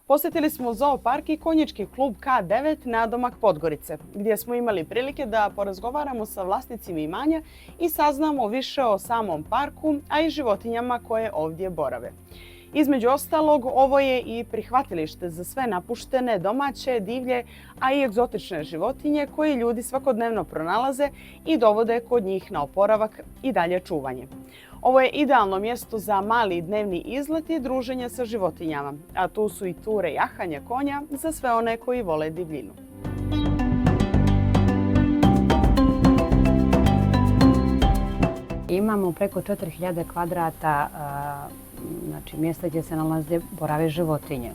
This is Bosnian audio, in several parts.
Posjetili smo zoopark i konjički klub K9 nadomak Podgorice, gdje smo imali prilike da porazgovaramo sa vlasnicima imanja i saznamo više o samom parku, a i životinjama koje ovdje borave. Između ostalog, ovo je i prihvatilište za sve napuštene domaće, divlje, a i egzotične životinje koje ljudi svakodnevno pronalaze i dovode kod njih na oporavak i dalje čuvanje. Ovo je idealno mjesto za mali dnevni izlet i druženje sa životinjama, a tu su i ture jahanja konja za sve one koji vole divljinu. Imamo preko 4000 kvadrata mjesta gdje se nalaze borave životinje.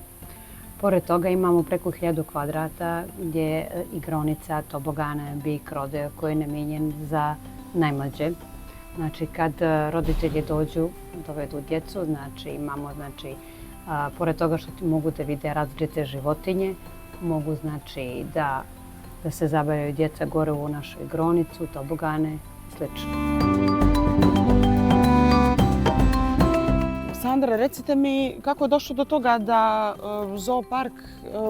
Pored toga imamo preko 1000 kvadrata gdje je igraonica, tobogane, bik, rodeo koji je namijenjen za najmlađe. Kad roditelji dovedu djecu, imamo, pored toga što mogu da vide različite životinje, mogu da se zabavljaju djeca gore u našu igraonicu, tobogane i sl. Sandra, recite mi kako je došlo do toga da zoopark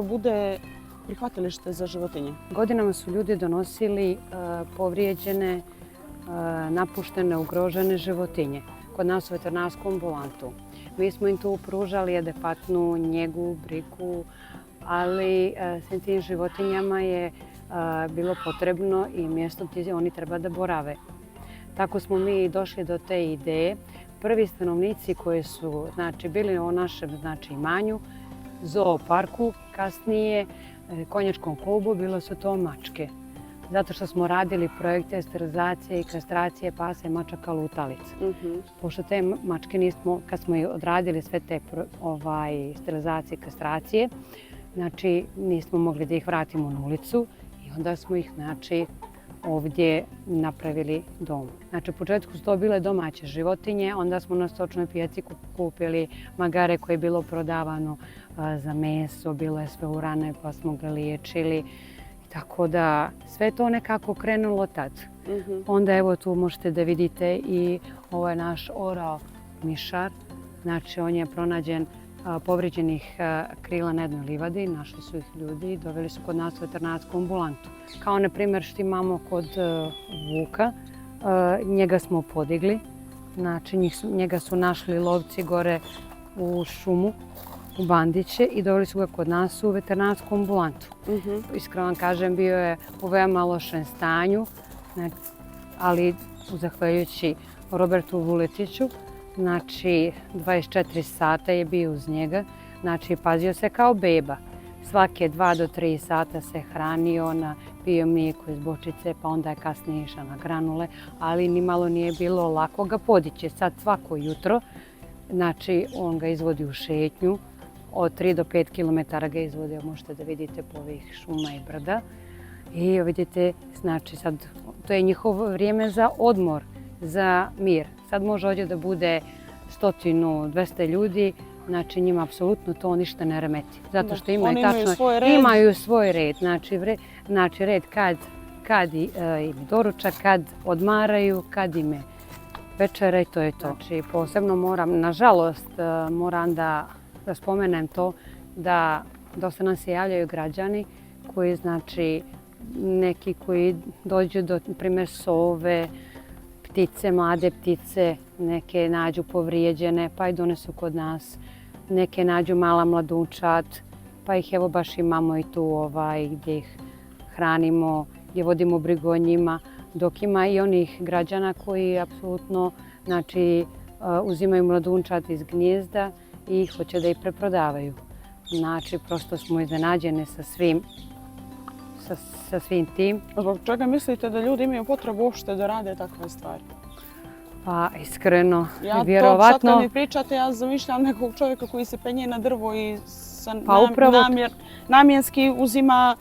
bude prihvatilište za životinje? Godinama su ljudi donosili povrijeđene, napuštene, ugrožene životinje kod nas u veterinarsku ambulantu. Mi smo im tu pružali adekvatnu njegu, brigu, ali svim tim životinjama je bilo potrebno i mjesto gdje oni treba da borave. Tako smo mi došli do te ideje. Prvi stanovnici koji su bili u našem imanju, zooparku, kasnije konjačkom klubu, bilo su to mačke. Zato što smo radili projekte sterilizacije i kastracije pasa i mačaka lutalica. Pošto te mačke nismo, kad smo odradili sve te sterilizacije i kastracije, nismo mogli da ih vratimo na ulicu i onda smo ih ovdje napravili dom. U početku su to bile domaće životinje, onda smo na stočnoj pijaci kupili magare koje je bilo prodavano za meso, bilo je sve urane pa smo ga liječili. Tako da sve to nekako krenulo tad. Onda evo tu možete da vidite i ovaj naš orao mišar. On je pronađen povrijeđenih krila na jednoj livadi, našli su ih ljudi i doveli su kod nas u veterinarsku ambulantu. Kao na primjer što imamo kod vuka, njega smo podigli. Njega su našli lovci gore u šumu, u Bandiće i doveli su ga kod nas u veterinarsku ambulantu. Iskreno vam kažem, bio je u veoma lošem stanju, ali zahvaljujući Robertu Vuletiću, 24 sata je bio uz njega, pazio se kao beba. Svake 2 do 3 sata se hranio, pio mlijeko iz bočice, pa onda je kasnije išao na granule, ali nimalo nije bilo lako ga podići. Sad svako jutro, on ga izvodi u šetnju, od 3 do 5 km ga izvodi, možete da vidite po ovih šuma i brda. I vidite, sad to je njihovo vrijeme za odmor, za mir. Sad može ovdje da bude 100-200 ljudi, njima apsolutno to ništa ne remeti. Zato što imaju svoj red. Red kad im doručak, kad odmaraju, kad im je večera i to je to. Posebno nažalost, moram da spomenem to da dosta nam se javljaju građani koji, neki koji dođu do, na primjer, sove, ptice, mlade ptice, neke nađu povrijeđene pa i donesu kod nas, neke nađu mala mladunčad, pa ih evo baš imamo i tu gdje ih hranimo, gdje vodimo brigu o njima, dok ima i onih građana koji apsolutno uzimaju mladunčad iz gnijezda i hoće da ih preprodavaju. Prosto smo iznenađeni sa svim tim. Zbog čega mislite da ljudi imaju potrebu uopšte da rade takve stvari? Pa iskreno, vjerovatno... Sad kad mi pričate, ja zamišljam nekog čovjeka koji se penje na drvo i namjenski uzima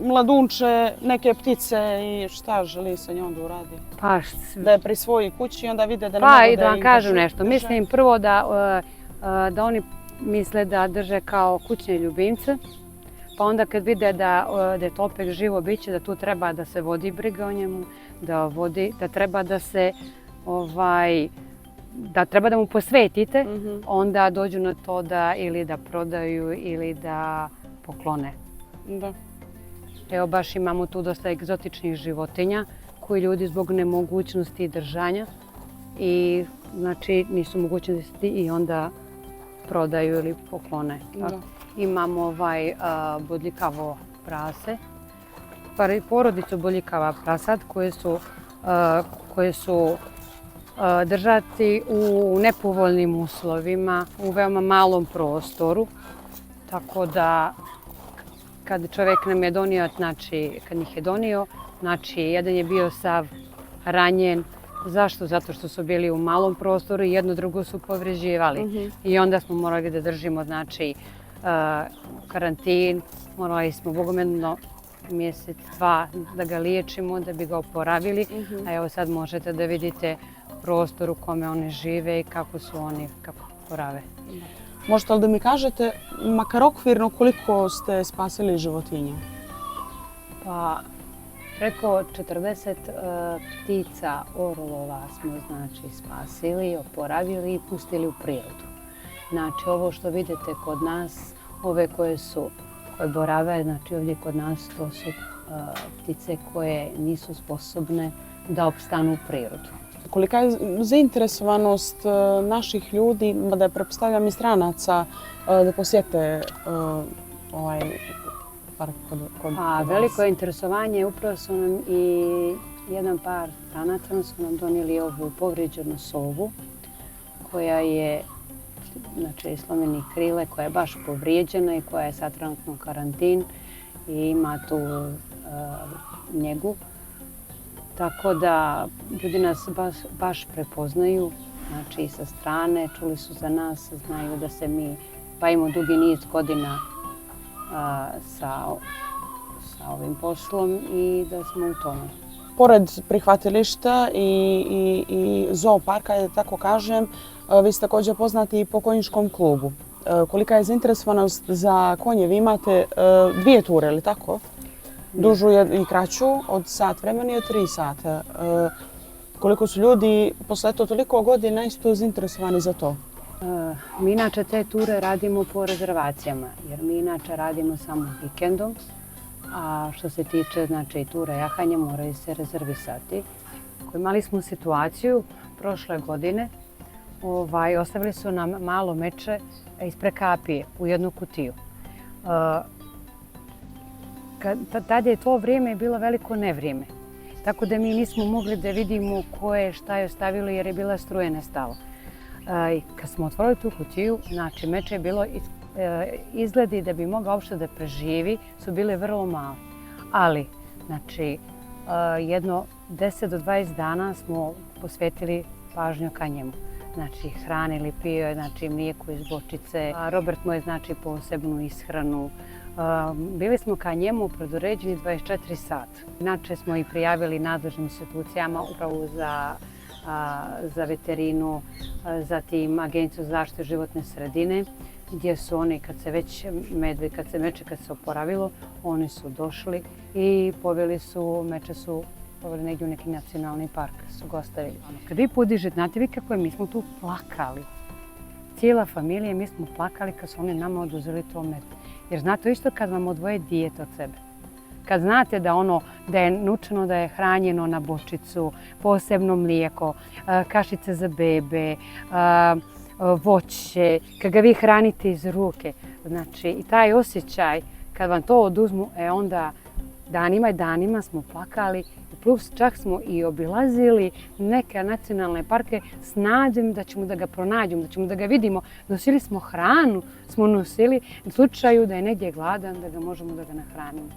mladunče, neke ptice i šta želi sa njom da uradi? Da je pri svojoj kući i onda vide da ne mogu da i da vam kažem nešto. Mislim prvo da oni misle da drže kao kućne ljubimce, pa onda kad vide da je to opet živo biće, da tu treba da se vodi briga o njemu, da treba da se da treba da mu posvetite, onda dođu na to da ili da prodaju ili da poklone. Da. Evo baš imamo tu dosta egzotičnih životinja koji ljudi zbog nemogućnosti držanja i znači nisu mogućnosti i onda prodaju ili poklone. Da. Imamo bodljikavo prase, porodicu bodljikava prasad koje su držati u nepovoljnim uslovima, u veoma malom prostoru. Tako da kad čovjek nam je donio, znači kad ih je donio, znači jedan je bio sav ranjen. Zašto? Zato što su bili u malom prostoru i jedno drugo su povređivali. I onda smo morali da držimo znači karantin, morali smo bogomedno mjesec, dva da ga liječimo, da bi ga oporavili. A evo sad možete da vidite prostor u kome oni žive i kako su oni, kako porave. Možete li da mi kažete, makar okvirno, koliko ste spasili životinja? Pa, preko 40 ptica, orlova smo znači spasili, oporavili i pustili u prirodu. Znači ovo što vidite kod nas, ove koje borave, znači ovdje kod nas, to su ptice koje nisu sposobne da opstanu u prirodu. Kolika je zainteresovanost naših ljudi, da je pretpostavljam i stranaca, da posjete ovaj park kod vas? Veliko je interesovanje, upravo su nam i jedan par stranaca su nam donijeli ovu povrijeđenu sovu koja je znači slomenih krila, koja je baš povrijeđena i koja je sad trenutno karantin i ima tu njegu. Tako da ljudi nas baš prepoznaju, znači i sa strane, čuli su za nas, znaju da se mi bavimo dugi niz godina sa ovim poslom i da smo u tome. Pored prihvatilišta i zooparka, da tako kažem, vi ste također poznati i po konjičkom klubu. Kolika je zainteresovanost za konje? Vi imate 2 ture, ili tako? Dužu i kraću, od sat vremena i od 3 sata. Koliko su ljudi posle toliko godina isto zainteresovani za to? Mi inače te ture radimo po rezervacijama, jer mi inače radimo samo vikendom, a što se tiče znači, tura jahanja moraju se rezervisati. Imali smo situaciju prošle godine, ostavili su nam malo meče ispred kapije u jednu kutiju. Tada je to vrijeme bilo veliko nevrijeme, tako da mi nismo mogli da vidimo ko je šta je ostavilo jer je bila struja nestala. Kad smo otvorili tu kutiju, znači meče je bilo izgledi da bi mogao uopšte da preživi, su bile vrlo male. Ali, znači, jedno 10 do 20 dana smo posvetili pažnju ka njemu. Znači, hranili, pio je, znači, mlijeko iz bočice. Robert mu je, znači, posebnu ishranu. Bili smo ka njemu preduređeni 24 sata. Inače smo i prijavili nadležnim institucijama upravo za veterinu, zatim Agenciju za zaštitu životne sredine, gdje su oni, kad se meče oporavilo, oni su došli i meče su poveli negdje u neki nacionalni park, su ga ostavili. Kad vi podižete, znate vi kako je, mi smo tu plakali. Cijela familija, mi smo plakali kad su oni nama oduzeli to meče. Jer znate isto kad vam odvoje dijete od sebe. Kad znate da je nučeno, da je hranjeno na bočicu, posebno mlijeko, kašice za bebe, voće, kad ga vi hranite iz ruke. Znači i taj osjećaj kad vam to oduzmu, onda danima i danima smo plakali. Plus čak smo i obilazili neke nacionalne parke s nadom da ćemo da ga pronađemo, da ćemo da ga vidimo. Nosili smo hranu, smo nosili u slučaju da je negdje gladan, da ga možemo da ga nahranimo.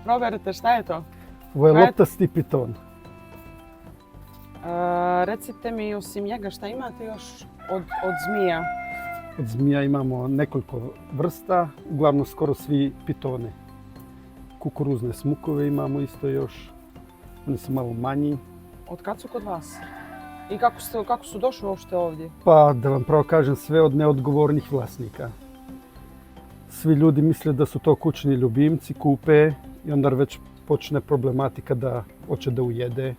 Roberte, šta je to? Ovo je loptasti piton. Recite mi, osim njega, šta imate još od zmija? Od zmija imamo nekoliko vrsta, uglavnom skoro svi pitone. Kukuruzne smukove imamo isto još, oni su malo manji. Od kad su kod vas? I kako su došli uopšte ovdje? Pa da vam pravo kažem, sve od neodgovornih vlasnika. Svi ljudi misle da su to kućni ljubimci, kupe i onda već počne problematika da hoće da ujede.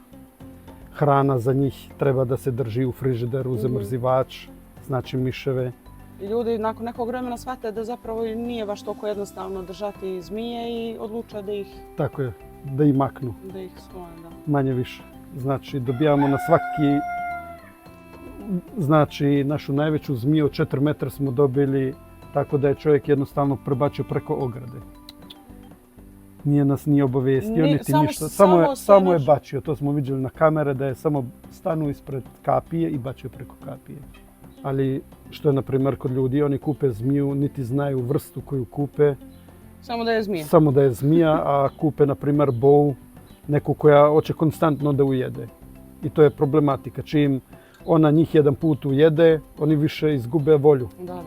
Hrana za njih treba da se drži u frižideru, zamrzivač, znači miševe. I ljudi nakon nekog vremena shvate da zapravo nije baš toliko jednostavno držati zmije i odluče da ih Tako je, da ih maknu, svoje. Da. manje više. Znači dobijamo na svaki, znači našu najveću zmiju od 4 metra smo dobili tako da je čovjek jednostavno prebačio preko ograde. Nije nas ni obavijestio, niti ništa. Samo je bačio, to smo vidjeli na kamere da je samo stanu ispred kapije i bačio preko kapije. Ali što je na primjer kod ljudi, oni kupe zmiju, niti znaju vrstu koju kupe. Samo da je zmija. Samo da je zmija, a kupe na primjer bovu, neku koja hoće konstantno da ujede. I to je problematika. Čim ona njih jedan put ujede, oni više izgube volju. Da.